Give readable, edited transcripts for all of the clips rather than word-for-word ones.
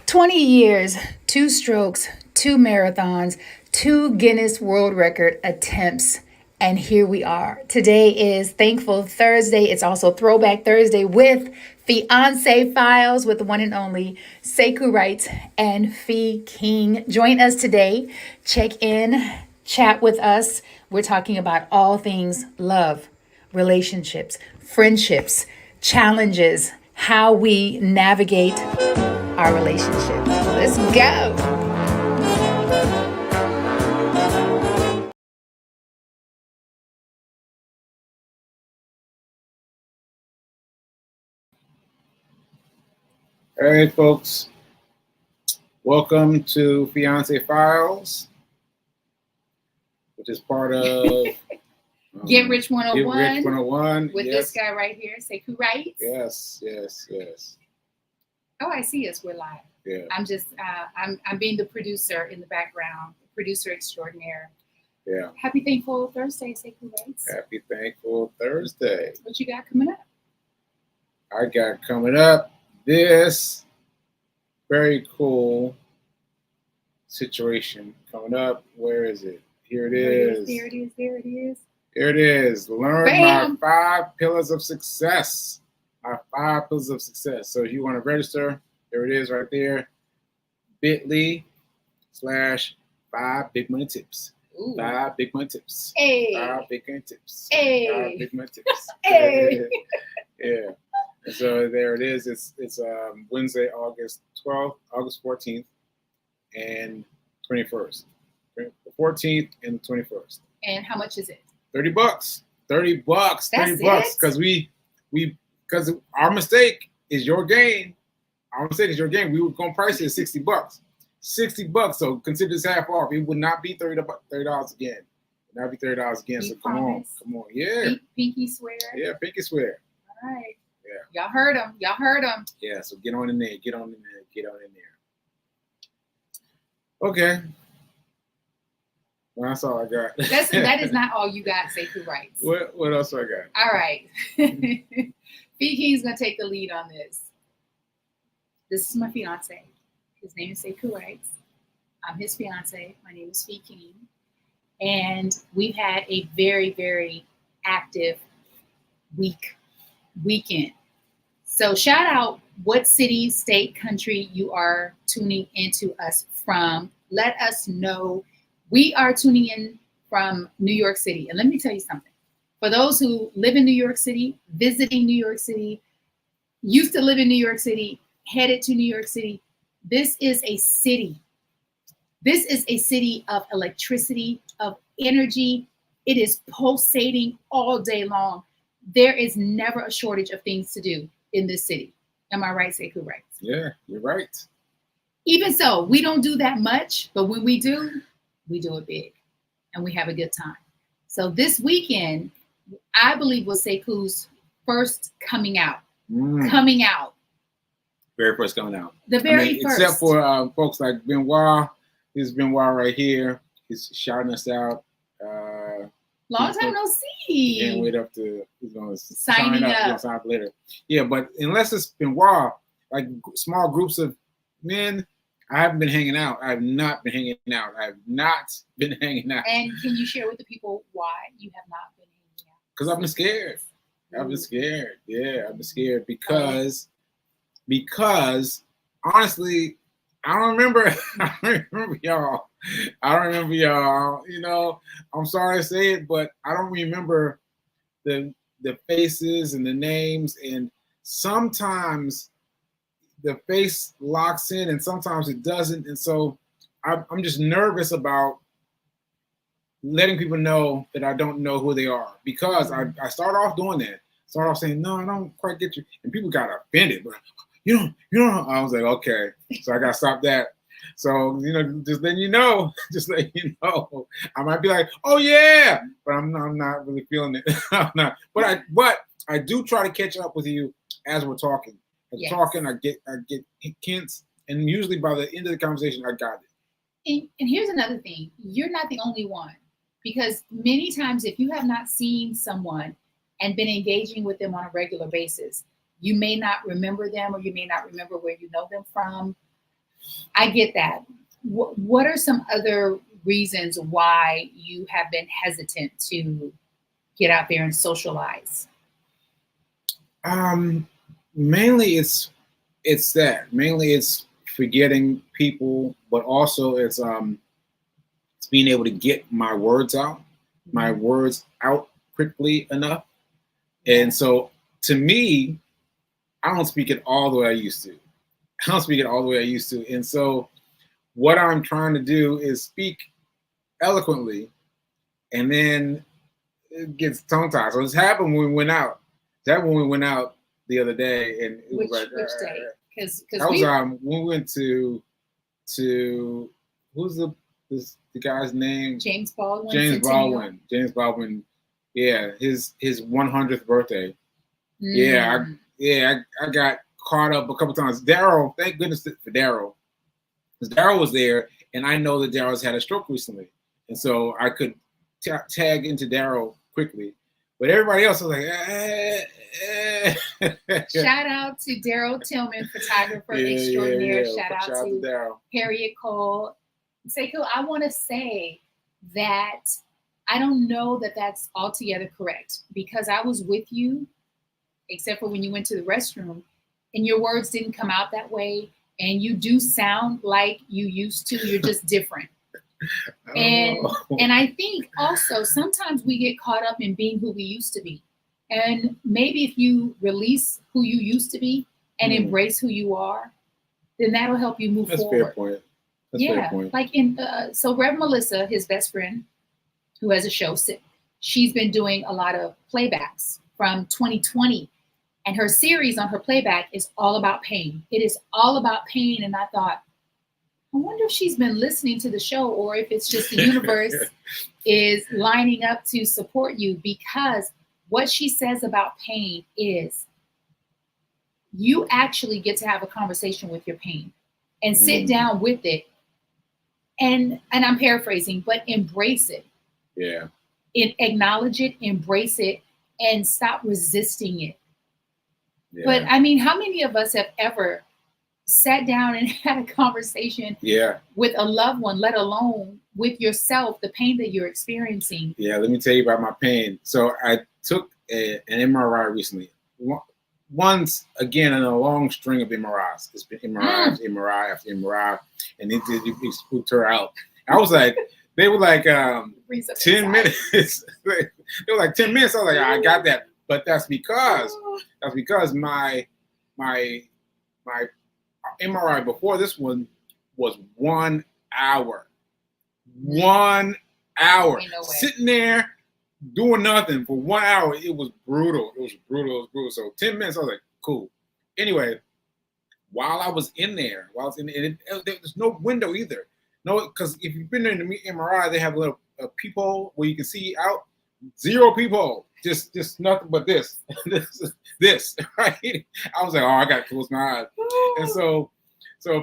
20 years, two strokes, two marathons, two Guinness World Record attempts. And here we are. Today is Thankful Thursday. It's also Throwback Thursday with Fiance Files with the one and only Sekou Wright and Fee King. Join us today. Check in, chat with us. We're talking about all things love, relationships, friendships, challenges, how we navigate our relationship. Let's go. All right, folks. Welcome to Fiance Files, which is part of Get Rich 101. Get Rich 101 with this guy right here, Sekou Wright. Yes. Oh, I see us. We're live. Yeah. I'm just, I'm being the producer in the background, producer extraordinaire. Yeah. Happy Thankful Thursday, Sekou Wright. Happy Thankful Thursday. What you got coming up? I got coming up this very cool situation coming up. Where is it? Here it is. There it is. Here it is. Learn Bam. my 5 pillars of success. My 5 pillars of success. So if you want to register, there it is right there. bit.ly/5 big money tips. Ooh. 5 big money tips. Hey. 5 big money tips. Hey. 5 big money tips. Hey. Yeah. And so there it is. It's Wednesday, August 12th, August 14th, and 21st. The 14th and the 21st. And how much is it? $30. $30. That's $30. Because our mistake is your gain. Our mistake is your gain. We were gonna price it at $60. $60. So consider this half off. It would not be $30 again. It would not be $30 again. You so promise? come on. Yeah. Pinky swear. Yeah, pinky swear. All right. Yeah. Y'all heard him. Yeah, so get on in there. Okay. Well, that's all I got. That is not all you got, Sekou Wright. What else do I got? All right. Fee King's going to take the lead on this. This is my fiance. His name is Sekou Wright. I'm his fiance. My name is Fee King. And we've had a very, very active weekend. So shout out what city, state, country you are tuning into us from. Let us know. We are tuning in from New York City. And let me tell you something. For those who live in New York City, visiting New York City, used to live in New York City, headed to New York City, this is a city. This is a city of electricity, of energy. It is pulsating all day long. There is never a shortage of things to do in this city. Am I right, Sekou Wright? Yeah, you're right. Even so, we don't do that much, but when we do it big and we have a good time. So this weekend, I believe was Sekou's first coming out. Very first coming out. The very first. Except for folks like Benoit. This is Benoit right here. He's shouting us out. Long time no see. Can't wait up to he's gonna sign up later. Yeah, but unless it's Benoit, like small groups of men, I haven't been hanging out. I have not been hanging out. And can you share with the people why you have not been hanging out? Because I've been scared. I've been scared. Yeah, I've been scared because honestly, I don't remember y'all. You know, I'm sorry to say it, but I don't remember the faces and the names. And sometimes the face locks in and sometimes it doesn't. And so I'm just nervous about letting people know that I don't know who they are, because I start off doing that. Start off saying, no, I don't quite get you. And people got offended. But you don't. I was like, okay. So I got to stop that. So, just letting you know, I might be like, oh yeah, but I'm not really feeling it. I'm not. But I do try to catch up with you as we're talking. Yes. Talking, I get hints, and usually by the end of the conversation, I got it. And here's another thing: you're not the only one, because many times if you have not seen someone and been engaging with them on a regular basis, you may not remember them, or you may not remember where you know them from. I get that. What are some other reasons why you have been hesitant to get out there and socialize? Um, Mainly it's that. Mainly it's forgetting people, but also it's being able to get my Mhm. words out quickly enough. And Yeah. so to me, I don't speak it all the way I used to. I don't speak it all the way I used to. And so what I'm trying to do is speak eloquently, and then it gets tongue tied. So this happened when we went out. That when we went out the other day, and it was like Which day? Because that was we when we went to who's the guy's name? James Baldwin James Centennial. Baldwin. James Baldwin. Yeah, his 100th birthday. Yeah, Mm. I got caught up a couple times. Daryl, thank goodness for Daryl, because Daryl was there, and I know that Daryl's had a stroke recently, and so I could tag into Daryl quickly. But everybody else was like, Shout out to Daryl Tillman, photographer extraordinaire. Shout out Shout out to to Daryl. Harriet Cole. Seiko, I want to say that I don't know that that's altogether correct because I was with you, except for when you went to the restroom, and your words didn't come out that way. And you do sound like you used to. You're just different. And Oh. and I think also sometimes we get caught up in being who we used to be. And maybe if you release who you used to be and embrace who you are, then that'll help you move That's a fair forward. point. That's a fair Yeah, point. like in so Rev Melissa, his best friend, who has a show, she's been doing a lot of playbacks from 2020, and her series on her playback is all about pain. It is all about pain, and I thought, I wonder if she's been listening to the show or if it's just the universe is lining up to support you, because what she says about pain is you actually get to have a conversation with your pain and sit down with it, and I'm paraphrasing, but embrace it. Yeah. Acknowledge it, embrace it, and stop resisting it. Yeah. But I mean, how many of us have ever sat down and had a conversation with a loved one, let alone with yourself, the pain that you're experiencing? Yeah, let me tell you about my pain. So I took an MRI recently. Once again in a long string of MRIs. It's been MRI after MRI after MRI, and it spooked her out. I was like, they were like 10 minutes. They were like 10 minutes. I was like, I got that. But that's because my MRI before this one was 1 hour. 1 hour. Ain't no way. Sitting there doing nothing for 1 hour. It was brutal. It was brutal. So 10 minutes, I was like, cool. Anyway, while I was in there, there's no window either. No, because if you've been in the MRI, they have a little peephole where you can see out. Zero peephole. Just nothing but this. this, right? I was like, oh, I got to close my eyes. And so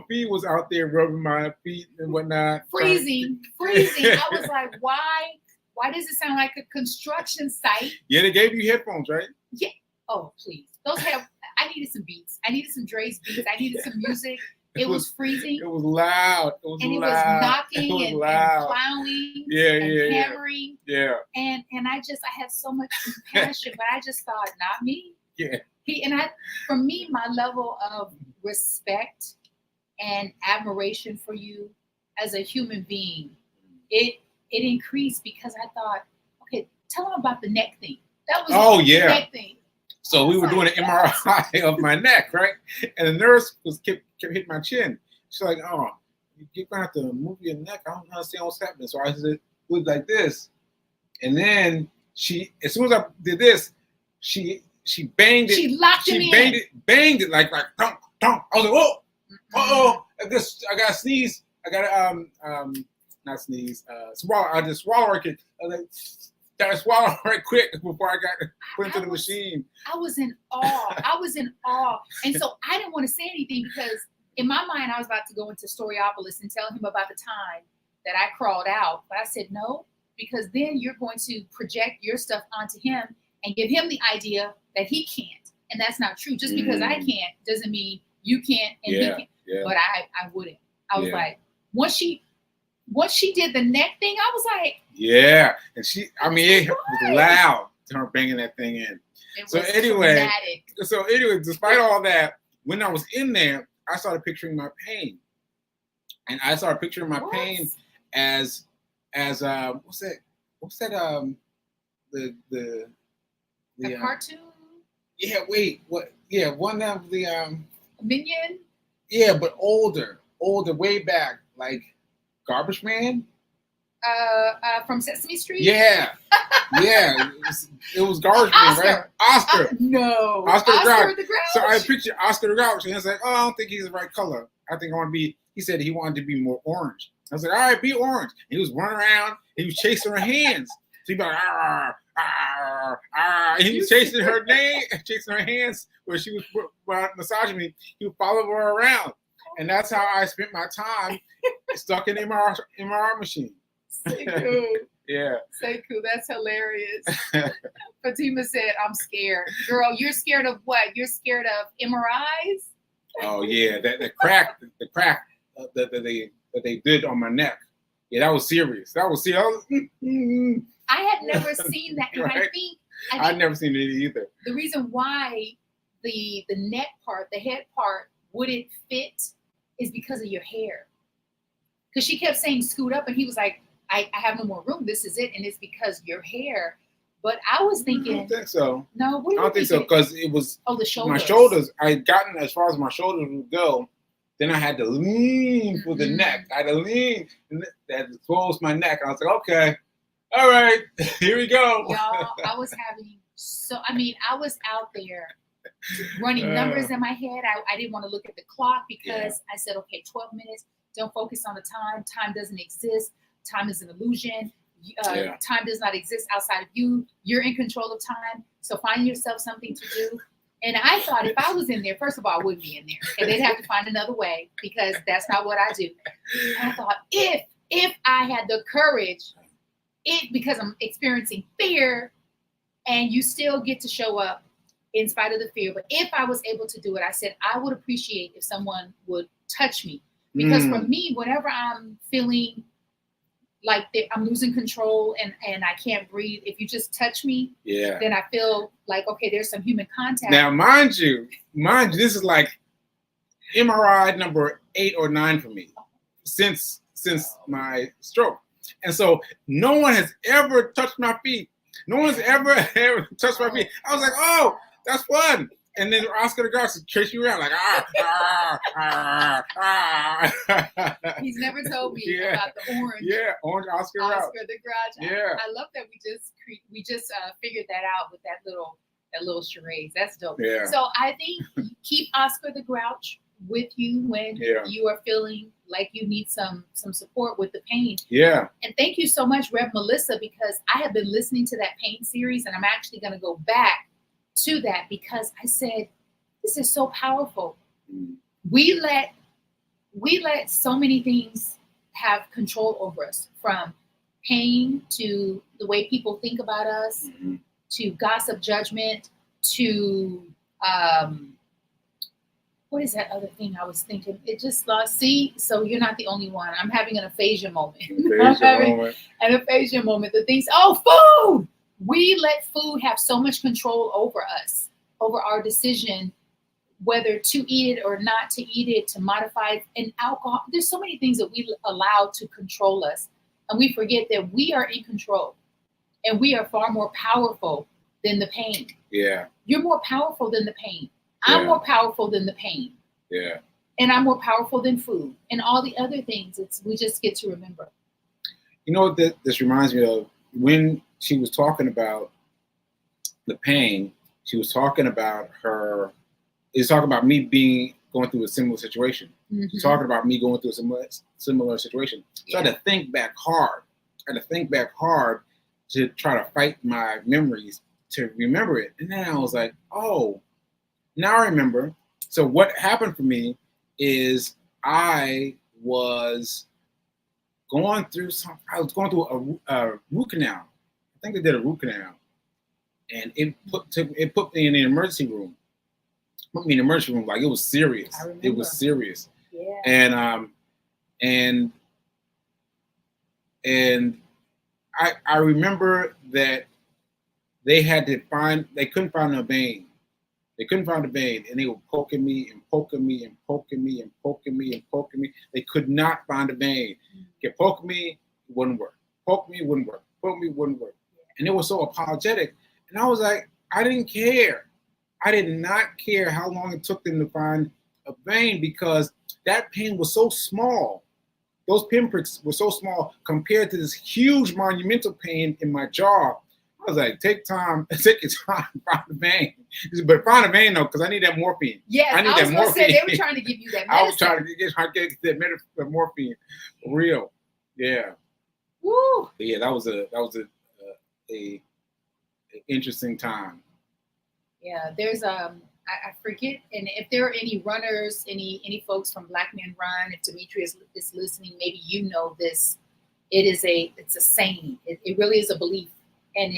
Fee was out there rubbing my feet and whatnot. Freezing. I was like, why does it sound like a construction site? Yeah, they gave you headphones, right? Yeah. Oh, please. I needed some beats. I needed some Dre's beats. I needed some music. It was freezing. It was loud. It was knocking and plowing and hammering. Yeah. And I had so much compassion, but I just thought, not me. Yeah. For me, my level of respect and admiration for you as a human being, it increased because I thought, okay, tell them about the neck thing. That was the neck thing. So we were doing an MRI of my neck, right? And the nurse kept hitting my chin. She's like, "Oh, you're gonna have to move your neck. I don't understand what's happening." So I said, "It was like this," and then as soon as I did this, she banged it. She locked it in. Banged it like thump, thump. I was like, "Whoa, uh-oh! I got to sneeze. I got to not sneeze. Swallow. I just swallow it. I was like, gotta swallow right quick before I got put into the machine." I was in awe. And so I didn't want to say anything because in my mind, I was about to go into Storyopolis and tell him about the time that I crawled out. But I said, no, because then you're going to project your stuff onto him and give him the idea that he can't. And that's not true. Just because I can't doesn't mean you can't and he can't. Yeah. But I wouldn't. I was like, once she did the neck thing, I was like, yeah. And it was loud, her banging that thing in. So anyway, despite all that, when I was in there, I started picturing my pain. And I started picturing my pain as what's that the cartoon? Yeah, wait, what? Yeah, one of the Minion? Yeah, but older, way back, like Garbage Man. From Sesame Street. Yeah, yeah, it was Garbage Man, right? Oscar. No, Oscar the Grouch. So I pictured Oscar the Grouch, and it's like, oh, I don't think he's the right color. I think I want to be. He said he wanted to be more orange. I was like, all right, be orange. And he was running around. He was chasing her hands. So he'd be like, ah, ah, ah. And he was chasing her hands where she was massaging me. He would follow her around. And that's how I spent my time stuck in the MRI machine. So cool. Yeah. So cool. That's hilarious. Fatima said, I'm scared. Girl, you're scared of what? You're scared of MRIs? Oh, yeah. The crack that they did on my neck. Yeah, that was serious. That was serious. I had never seen that. And Right? I think I'd never seen it either. The reason why the neck part, the head part wouldn't fit is because of your hair. Because she kept saying scoot up, and he was like, I have no more room. This is it. And it's because your hair. But I was thinking. I don't think so. No, what do you I don't think so, because it was the shoulders. My shoulders. I had gotten as far as my shoulders would go. Then I had to lean for the neck. I had to lean. And I had to close my neck. I was like, okay, all right, here we go. Y'all, I was out there running numbers in my head. I didn't want to look at the clock because I said, okay, 12 minutes. Don't focus on the time. Time doesn't exist. Time is an illusion. Time does not exist outside of you. You're in control of time. So find yourself something to do. And I thought if I was in there, first of all, I wouldn't be in there. And they'd have to find another way because that's not what I do. And I thought if I had the courage, because I'm experiencing fear, and you still get to show up in spite of the fear. But if I was able to do it, I said I would appreciate if someone would touch me. Because for me, whenever I'm feeling like I'm losing control and I can't breathe, if you just touch me, then I feel like, okay, there's some human contact. Now, mind you, this is like MRI number 8 or 9 for me since my stroke. And so no one has ever touched my feet. No one's ever touched my feet. I was like, oh, that's fun. And then Oscar the Grouch chased me around like, He's never told me about the orange. Yeah, orange Oscar the Grouch. Yeah. I love that we just figured that out with that little charades. That's dope. Yeah. So I think keep Oscar the Grouch with you when you are feeling like you need some support with the pain. Yeah. And thank you so much, Rev Melissa, because I have been listening to that pain series, and I'm actually going to go back to that because I said, this is so powerful. We let so many things have control over us, from pain to the way people think about us, to gossip, judgment, to what is that other thing I was thinking? It just lost. See, so you're not the only one. I'm having an aphasia moment. An aphasia moment. The things. Oh, food. We let food have so much control over us, over our decision whether to eat it or not to eat it, to modify it. And alcohol. There's so many things that we allow to control us, and we forget that we are in control, and we are far more powerful than the pain. Yeah. You're more powerful than the pain. I'm more powerful than the pain. Yeah. And I'm more powerful than food and all the other things. We just get to remember. You know what this reminds me of? When she was talking about the pain, she was talking about me going through a similar situation. She's talking about me going through a similar situation. So I had to think back hard. To try to fight my memories to remember it. And then I was like, oh, now I remember. So what happened for me is I was going through a root canal. I think they did a root canal, and it put me in the emergency room. Put me in the emergency room like it was serious. It was serious. Yeah. And and I remember that they couldn't find a vein. They couldn't find a vein, and they were poking me and poking me and poking me and poking me and poking me. They could not find a vein. Kept poking me, it wouldn't work. Poke me, wouldn't work. Poke me, wouldn't work. And they were so apologetic. And I was like, I didn't care. I did not care how long it took them to find a vein because that pain was so small. Those pinpricks were so small compared to this huge monumental pain in my jaw. I was like, take your time, find a vein. But find a vein though, because I need that morphine. Yeah, I need that morphine. Say, they were trying to give you that medicine. I was trying to get that morphine for real. Yeah. Woo. But yeah, that was a interesting time. Yeah, there's I forget, and if there are any runners, any folks from Black Men Run, if Dimitri is listening, maybe you know this. It's a saying. It really is a belief, and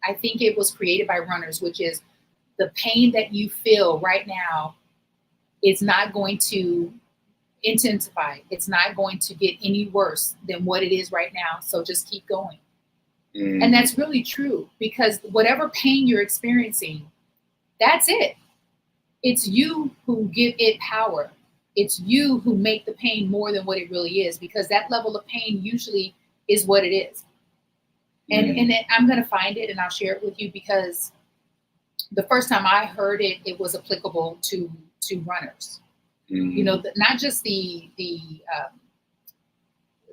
I think it was created by runners, which is the pain that you feel right now is not going to intensify. It's not going to get any worse than what it is right now. So just keep going. And that's really true because whatever pain you're experiencing, that's it. It's you who give it power. It's you who make the pain more than what it really is because that level of pain usually is what it is. And I'm going to find it and I'll share it with you because the first time I heard it, it was applicable to runners. You know, not just the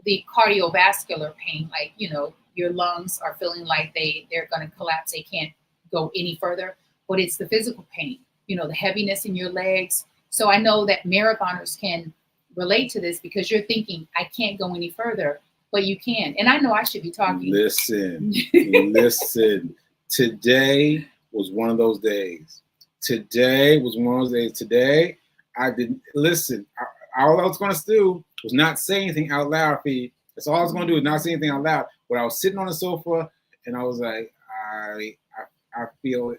cardiovascular pain, like, you know, your lungs are feeling like they're going to collapse. They can't go any further, but it's the physical pain, you know, the heaviness in your legs. So I know that marathoners can relate to this because you're thinking, I can't go any further, but you can. And I know I should be talking. Listen. Today was one of those days. Today I didn't listen. All I was going to do was not say anything out loud. That's all I was going to do, is not say anything out loud. But I was sitting on the sofa, and I was like, I feel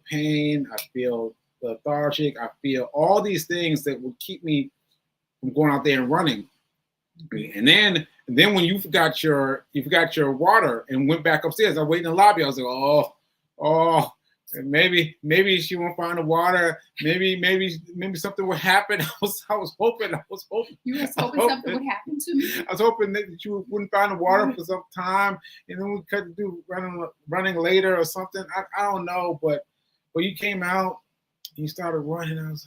pain. I feel lethargic. I feel all these things that will keep me from going out there and running. And then when you forgot your water and went back upstairs, I waited in the lobby. I was like, oh. Maybe she won't find the water. Maybe something would happen. I was hoping. You were hoping something would happen to me. I was hoping that you wouldn't find the water for some time, and then we could do running later or something. I don't know, but you came out, and you started running. I was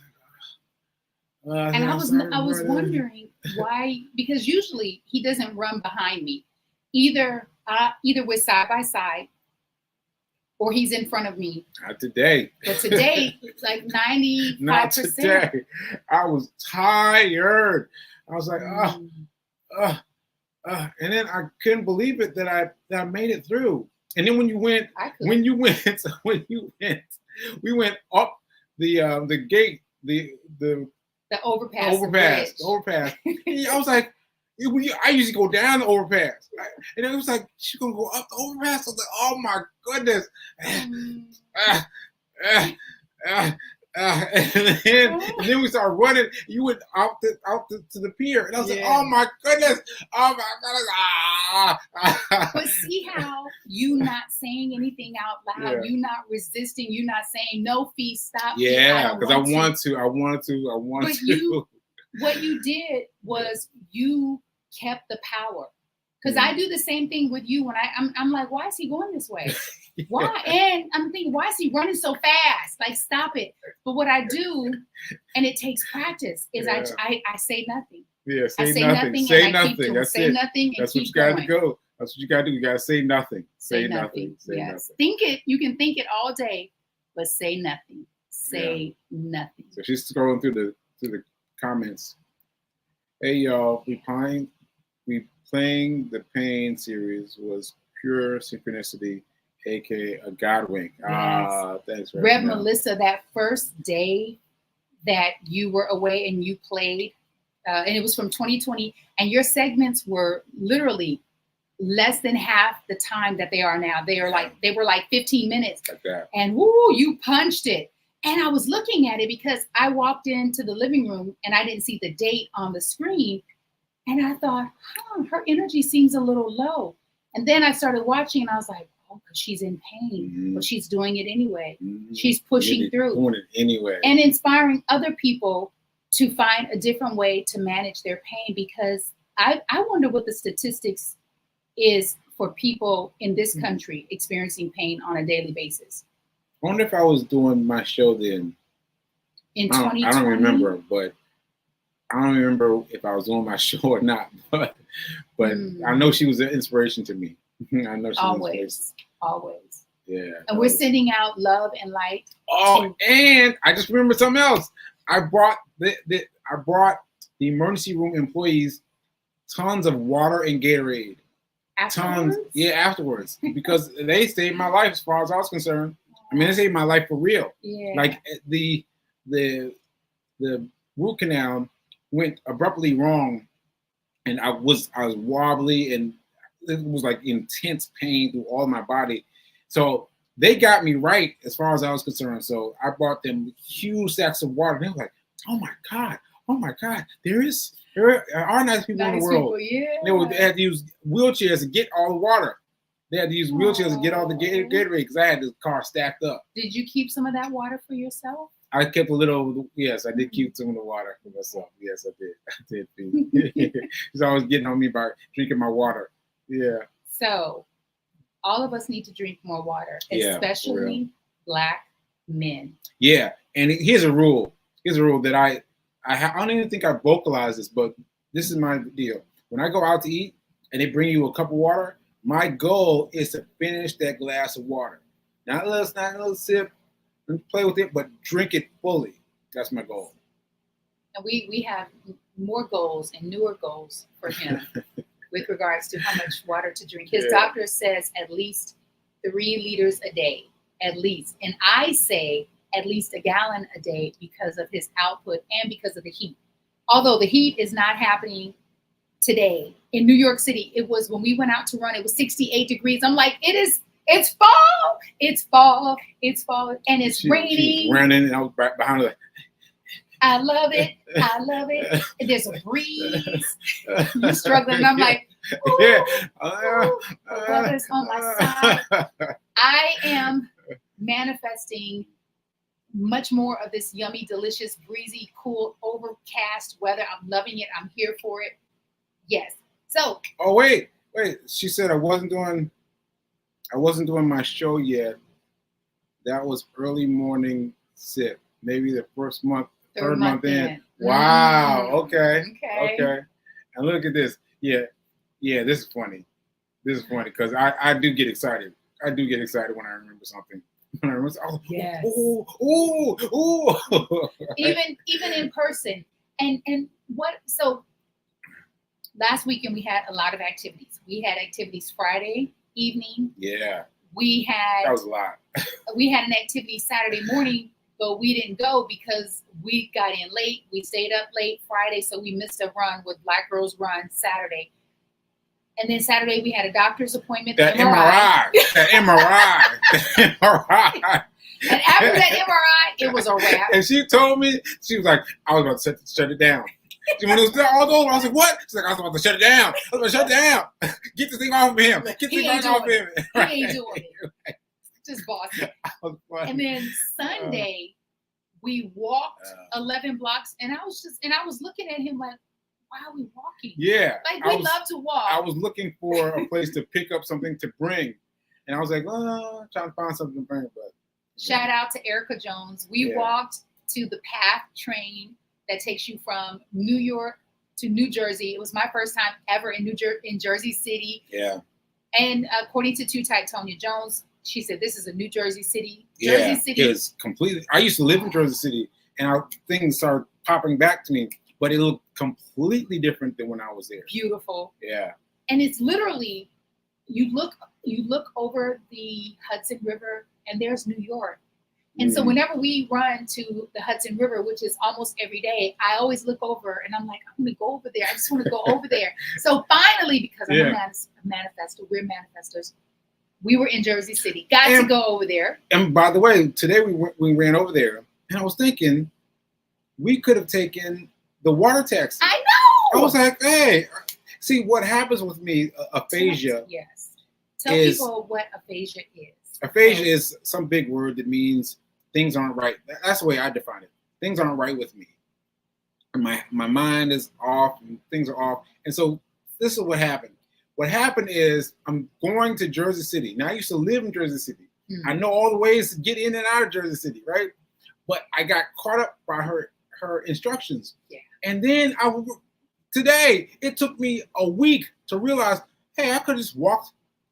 like, and I was wondering why, because usually he doesn't run behind me, either we're side by side. Or he's in front of me. Not today. But today, like 95%. Not today. I was tired. I was like, and then I couldn't believe it that I made it through. And then we went up the gate, the overpass. I was like, I usually go down the overpass, and it was like she's gonna go up the overpass. I was like, oh my goodness! And then we started running. You went out to the pier, and I was like, oh my goodness! But see how you not saying anything out loud, you not resisting, you not saying no, Fee, stop. Yeah, because I wanted to. What you did was you kept the power. Because I do the same thing with you when I'm like, why is he going this way? Why? And I'm thinking, why is he running so fast? Like, stop it. But what I do, and it takes practice, is I say nothing. Yeah, say nothing. Say nothing. That's it. Nothing. That's what you got to go. That's what you got to do. You got to say nothing. Say nothing. Say nothing. Think it. You can think it all day, but say nothing. Say nothing. So she's scrolling through the comments. Hey y'all, we playing the Pain series was pure synchronicity, aka a God wink. Yes. Thanks, Rev Melissa, that first day that you were away and you played, and it was from 2020, and your segments were literally less than half the time that they are now. They were like 15 minutes. Like that. And woo, you punched it. And I was looking at it because I walked into the living room and I didn't see the date on the screen. And I thought, her energy seems a little low. And then I started watching and I was like, oh, because she's in pain, but she's doing it anyway. She's pushing through. Doing it anyway. And inspiring other people to find a different way to manage their pain, because I wonder what the statistics is for people in this country experiencing pain on a daily basis. I wonder if I was doing my show then. In 2020? I don't remember, but I don't remember if I was doing my show or not. But I know she was an inspiration to me. I know she was always. Yeah. And we're sending out love and light. Oh, and I just remembered something else. I brought the emergency room employees tons of water and Gatorade. Afterwards? Tons, yeah, afterwards, because they saved my life as far as I was concerned. I mean, they saved my life for real. Yeah. Like the root canal went abruptly wrong, and I was wobbly, and it was like intense pain through all my body. So they got me right as far as I was concerned. So I bought them huge sacks of water. And they were like, oh my God, there are nice people in the world. Yeah. They had to use wheelchairs to get all the water. They had to use wheelchairs to get all the Gatorade because I had the car stacked up. Did you keep some of that water for yourself? I kept a little. Yes, I did keep some of the water for myself. Yes, I did. She's always getting on me by drinking my water. Yeah. So, all of us need to drink more water, especially Black men. Yeah, and here's a rule. Here's a rule that I don't even think I vocalized this, but this is my deal. When I go out to eat and they bring you a cup of water, my goal is to finish that glass of water. Not a little sip, and play with it, but drink it fully. That's my goal. And we have more goals and newer goals for him with regards to how much water to drink. His doctor says at least 3 liters a day, at least. And I say at least 1 gallon a day because of his output and because of the heat. Although the heat is not happening today in New York City. It was when we went out to run, it was 68 degrees. I'm like, it's fall, and it's raining. She's running, and I was back behind her. I love it. And there's a breeze. You're struggling. And I'm like, the weather's on my side. I am manifesting much more of this yummy, delicious, breezy, cool, overcast weather. I'm loving it. I'm here for it. Yes. So. Oh wait. She said I wasn't doing my show yet. That was early morning sip. Maybe the first month, third month in. Wow. Okay. And look at this. Yeah. This is funny. Because I do get excited. I do get excited when I remember something. Yes. Ooh. even in person. And what? So last weekend we had a lot of activities. We had activities Friday evening. Yeah. That was a lot. We had an activity Saturday morning, but we didn't go because we got in late. We stayed up late Friday, so we missed a run with Black Girls Run Saturday. And then Saturday we had a doctor's appointment. The MRI. And after that MRI, it was a wrap. And she told me, she was like, I was about to shut it down. When it was all over, I was like, what? She's like, I was about to shut it down. Get this thing off of him. Get this thing off of him. He ain't doing it. Just bossy. And then Sunday, we walked 11 blocks, and I was looking at him like, why are we walking? Yeah. Like, we love to walk. I was looking for a place to pick up something to bring. And I was like, trying to find something to bring. But shout out to Erica Jones. We walked to the PATH train that takes you from New York to New Jersey. It was my first time ever in Jersey City. Yeah. And according to Too Tight Tonya Jones, she said this is a New Jersey City. Jersey City is completely. I used to live in Jersey City, and things started popping back to me, but it looked completely different than when I was there. Beautiful. Yeah. And it's literally, you look over the Hudson River, and there's New York. And so whenever we run to the Hudson River, which is almost every day, I always look over and I'm like, I'm going to go over there. I just want to go over there. So finally, because I'm a manifestor, we're manifestors, we were in Jersey City. Got to go over there. And by the way, today we ran over there, and I was thinking we could have taken the water taxi. I know. I was like, hey, see what happens with me, aphasia. Yes. Tell is, people what aphasia is. Aphasia is some big word that means things aren't right. That's the way I define it. Things aren't right with me. And my mind is off and things are off. And so this is what happened. What happened is I'm going to Jersey City. Now I used to live in Jersey City. Mm-hmm. I know all the ways to get in and out of Jersey City, right? But I got caught up by her instructions. Yeah. And then today, it took me a week to realize, hey, I could just walk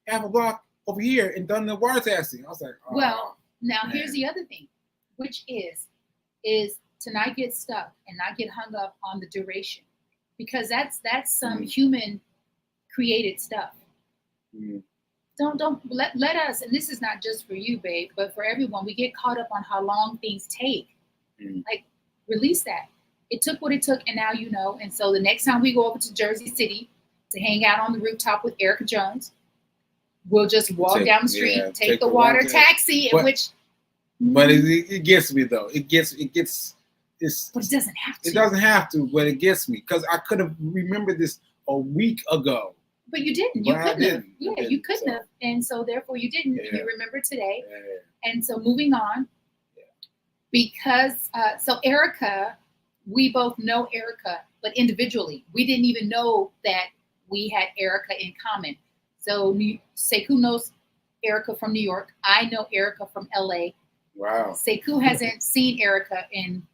half a block over here and done the water taxi. I was like, oh, well, now man. Here's the other thing, which is to not get stuck and not get hung up on the duration, because that's some human created stuff. Don't let us, and this is not just for you, babe, but for everyone, we get caught up on how long things take. Like, release that. It took what it took, and now you know. And so the next time we go over to Jersey City to hang out on the rooftop with Erica Jones, we'll just walk down the street, take the water taxi, but it gets me though. It gets but it doesn't have to. It doesn't have to, but it gets me because I could have remembered this a week ago. But you didn't. You couldn't have. Yeah, you couldn't have. And so therefore you didn't. Yeah. You remember today. Yeah. And so moving on, because so Erica, we both know Erica, but individually, we didn't even know that we had Erica in common. So Sekou knows Erica from New York. I know Erica from LA. Wow. Sekou hasn't seen Erica in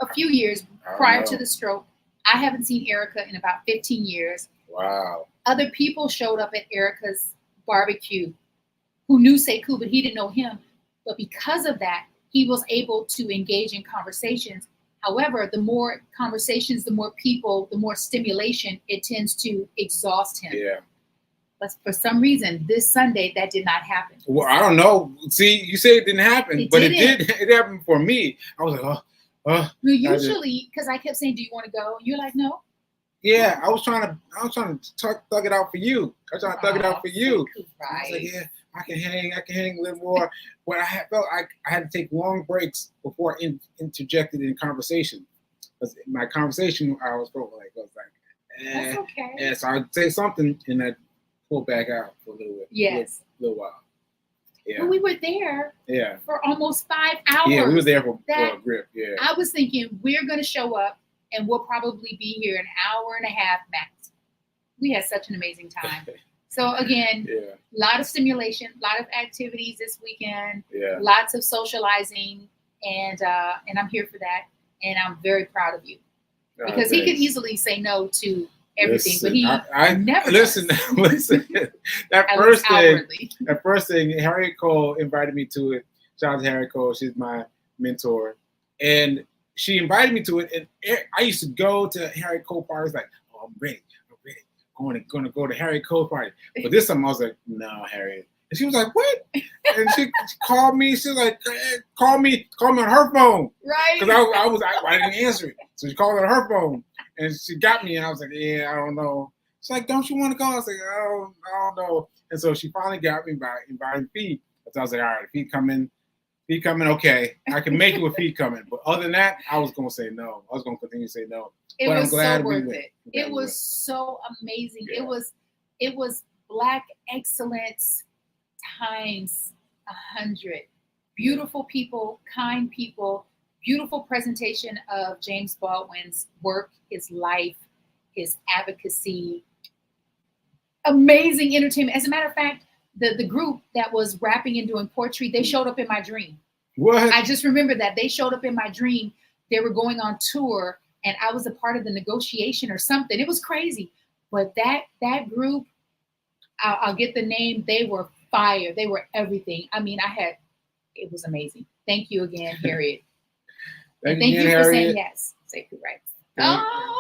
a few years prior to the stroke. I haven't seen Erica in about 15 years. Wow. Other people showed up at Erica's barbecue who knew Sekou, but he didn't know him. But because of that, he was able to engage in conversations. However, the more conversations, the more people, the more stimulation, it tends to exhaust him. Yeah. But for some reason, this Sunday, that did not happen. Well, I don't know. See, you say it didn't happen, it did. It happened for me. I was like, Well, usually, because I kept saying, "Do you want to go?" And you're like, "No." Yeah, I was trying to thug it out for you. I was trying to thug it out for you. Right. I was like, yeah, I can hang a little more. But I felt I had to take long breaks before I interjected in conversation. Because my conversation, I was like, that's okay. Yeah, so I'd say something and I'd pull back out for a little bit. Yes. A little while. Yeah. But we were there for almost 5 hours. Yeah, we were there for a grip. Yeah. I was thinking we're going to show up and we'll probably be here an hour and a half max. We had such an amazing time. So again, a lot of stimulation, a lot of activities this weekend, lots of socializing, and I'm here for that. And I'm very proud of you. Because he could easily say no to everything, but he never listen. That first thing, Harriet Cole invited me to it. Shout out to Harriet Cole, she's my mentor, and she invited me to it. And I used to go to Harriet Cole parties like, oh, I'm ready, going to go to Harriet Cole party. But this time I was like, no, Harriet. And she was like, what? And she called me. She was like, call me on her phone, right? Because I didn't answer it, so she called on her phone. And she got me, and I was like, yeah, I don't know. She's like, don't you want to go? I was like, I don't know. And so she finally got me by inviting Feet. So I was like, all right, Feet coming, okay. I can make it with Feet coming. But other than that, I was going to say no. I was going to continue to say no. It but was I'm glad so worth it. It was so amazing. Yeah. It was Black excellence times 100. Beautiful people, kind people, beautiful presentation of James Baldwin's work, his life, his advocacy. Amazing entertainment. As a matter of fact, the group that was rapping and doing poetry, they showed up in my dream. What? I just remember that. They showed up in my dream. They were going on tour, and I was a part of the negotiation or something. It was crazy. But that group, I'll get the name, they were fire. They were everything. I mean, it was amazing. Thank you again, Harriet. Thank you for saying yes. Say right.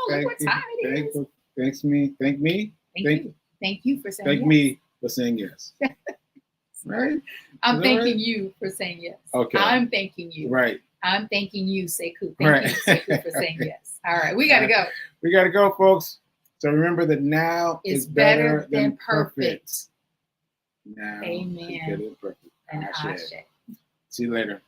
Look what time it is. Thank me. Thank you for saying yes. Thank me for saying yes. Right? I'm thanking you for saying yes. Okay. I'm thanking you. Right. I'm thanking you, Sekou. Thank you, Sekou, for saying yes. All right, we got to go. We got to go, folks. So remember that now is better than perfect. Now Amen. Is better than perfect. And Ashe. See you later.